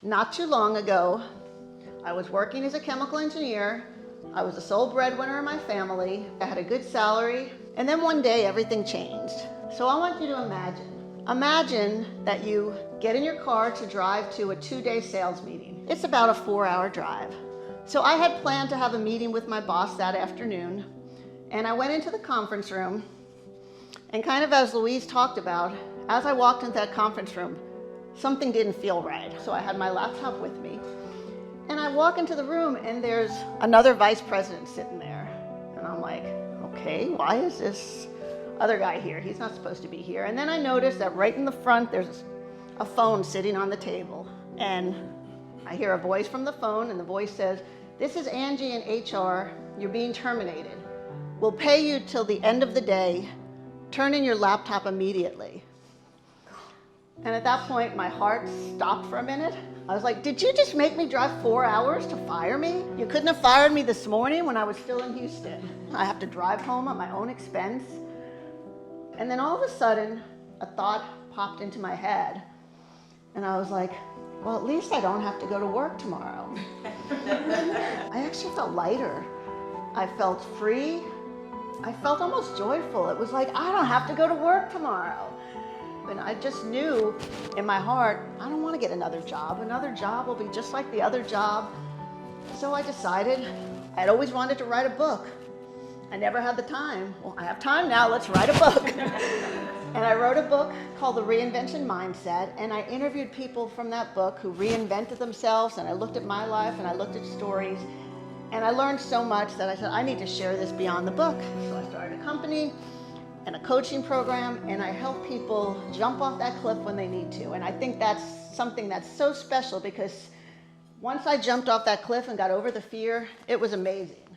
Not too long ago, I was working as a chemical engineer. I was the sole breadwinner in my family. I had a good salary. And then one day, everything changed. So I want you to imagine that you get in your car to drive to a 2-day sales meeting. It's about a 4-hour drive. So I had planned to have a meeting with my boss that afternoon. And I went into the conference room. And kind of as Louise talked about, as I walked into that conference room, something didn't feel right. So I had my laptop with me. And I walk into the room and there's another vice president sitting there. And I'm like, okay, why is this other guy here? He's not supposed to be here. And then I noticed that right in the front, there's a phone sitting on the table. And I hear a voice from the phone and the voice says, "This is Angie in HR. You're being terminated. We'll pay you till the end of the day. Turn in your laptop immediately." And at that point, my heart stopped for a minute. I was like, did you just make me drive 4 hours to fire me? You couldn't have fired me this morning when I was still in Houston. I have to drive home at my own expense. And then all of a sudden, a thought popped into my head. And I was like, well, at least I don't have to go to work tomorrow. I actually felt lighter. I felt free. I felt almost joyful. It was like, I don't have to go to work tomorrow. And I just knew in my heart, I don't want to get another job. Another job will be just like the other job. So I decided I'd always wanted to write a book. I never had the time. Well, I have time now, let's write a book. And I wrote a book called The Reinvention Mindset, and I interviewed people from that book who reinvented themselves, and I looked at my life and I looked at stories, and I learned so much that I said, I need to share this beyond the book. So I started a company and a coaching program, and I help people jump off that cliff when they need to. And I think that's something that's so special, because once I jumped off that cliff and got over the fear, it was amazing.